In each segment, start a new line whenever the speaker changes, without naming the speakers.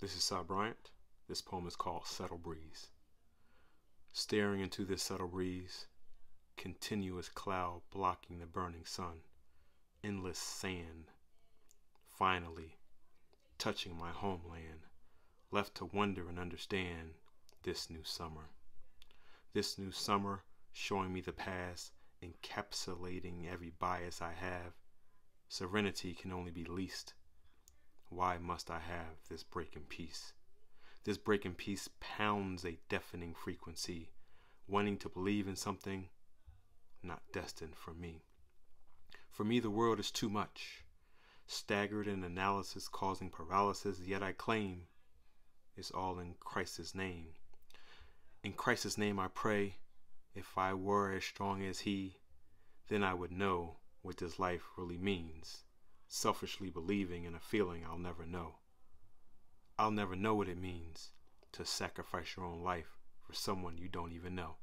This is Cy Bryant. This poem is called Subtle Breeze. Staring into this subtle breeze, continuous cloud blocking the burning sun, endless sand, finally touching my homeland, left to wonder and understand this new summer. This new summer showing me the past, encapsulating every bias I have. Serenity can only be leased. Why must I have this break in peace? This break in peace pounds a deafening frequency, wanting to believe in something not destined for me. For me, the world is too much, staggered in analysis causing paralysis, yet I claim it's all in Christ's name. In Christ's name I pray, if I were as strong as He, then I would know what this life really means. Selfishly believing in a feeling I'll never know. I'll never know what it means to sacrifice your own life for someone you don't even know.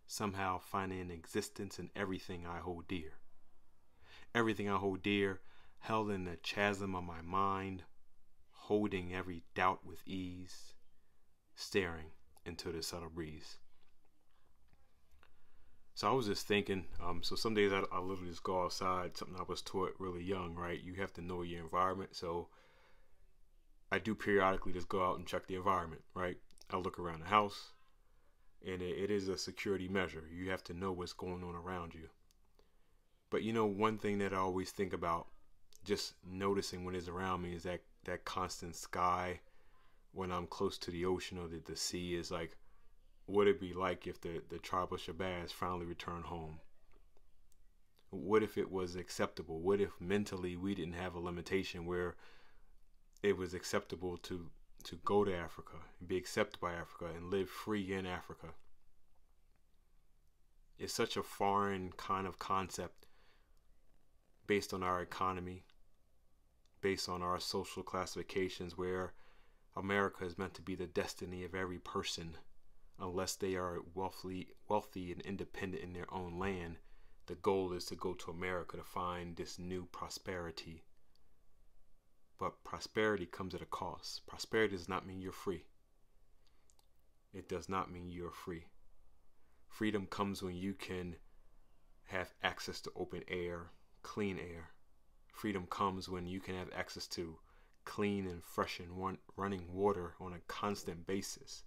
Somehow finding an existence in everything I hold dear. Everything I hold dear, held in the chasm of my mind, holding every doubt with ease, staring into the subtle breeze. So I was just thinking, so some days I literally just go outside, something I was taught really young, right? You have to know your environment. So I do periodically just go out and check the environment, right? I look around the house, and it is a security measure. You have to know what's going on around you. But you know, one thing that I always think about, just noticing what is around me, is that constant sky when I'm close to the ocean or the sea. Is like, what would it be like if the tribe of Shabazz finally returned home? What if it was acceptable? What if mentally we didn't have a limitation where it was acceptable to go to Africa and be accepted by Africa and live free in Africa? It's such a foreign kind of concept based on our economy, based on our social classifications, where America is meant to be the destiny of every person. Unless they are wealthy and independent in their own land, the goal is to go to America to find this new prosperity. But prosperity comes at a cost. Prosperity does not mean you're free. It does not mean you're free. Freedom comes when you can have access to open air, clean air. Freedom comes when you can have access to clean and fresh and running water on a constant basis.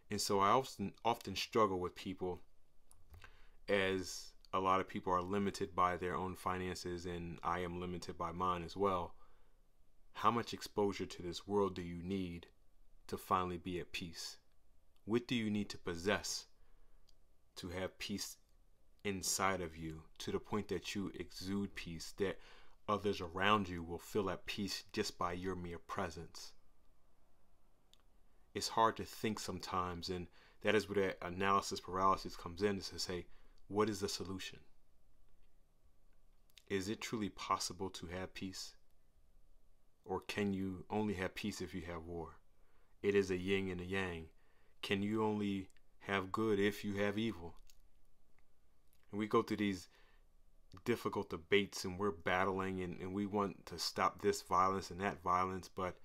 And so I often struggle with people, as a lot of people are limited by their own finances, and I am limited by mine as well. How much exposure to this world do you need to finally be at peace? What do you need to possess to have peace inside of you, to the point that you exude peace, that others around you will feel at peace just by your mere presence? It's hard to think sometimes, and that is where that analysis paralysis comes in, is to say, what is the solution? Is it truly possible to have peace? Or can you only have peace if you have war? It is a yin and a yang. Can you only have good if you have evil? And we go through these difficult debates, and we're battling, and we want to stop this violence and that violence, but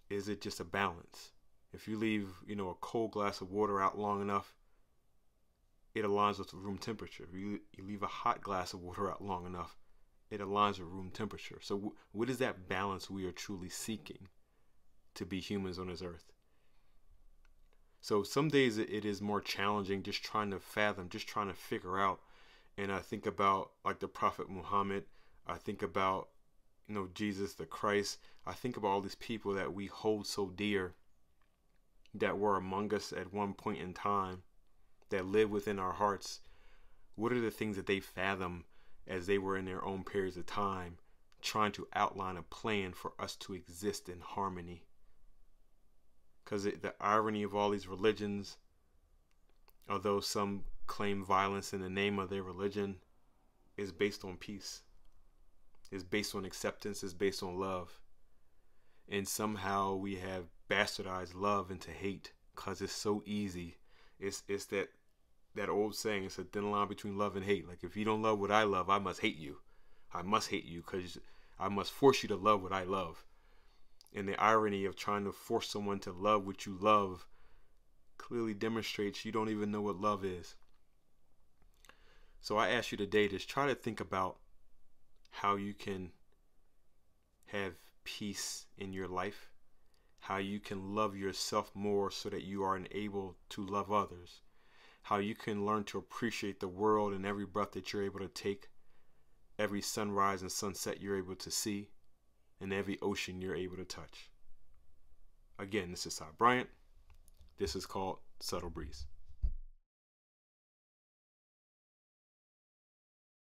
is it just a balance? If you leave, a cold glass of water out long enough, it aligns with room temperature. If you leave a hot glass of water out long enough, it aligns with room temperature. So what is that balance we are truly seeking to be humans on this earth? So some days it is more challenging, just trying to fathom, just trying to figure out. And I think about like the Prophet Muhammad. I think about, Jesus the Christ. I think about all these people that we hold so dear, that were among us at one point in time, that live within our hearts. What are the things that they fathom as they were in their own periods of time, trying to outline a plan for us to exist in harmony? Because the irony of all these religions, although some claim violence in the name of their religion, is based on peace. It's based on acceptance. It's based on love. And somehow we have bastardized love into hate, because it's so easy. It's that old saying, it's a thin line between love and hate. Like, if you don't love what I love, I must hate you. I must hate you because I must force you to love what I love. And the irony of trying to force someone to love what you love clearly demonstrates you don't even know what love is. So I ask you today to try to think about how you can have peace in your life, how you can love yourself more so that you are able to love others, how you can learn to appreciate the world and every breath that you're able to take, every sunrise and sunset you're able to see, and every ocean you're able to touch. Again, this is Cy Bryant. This is called Subtle Breeze.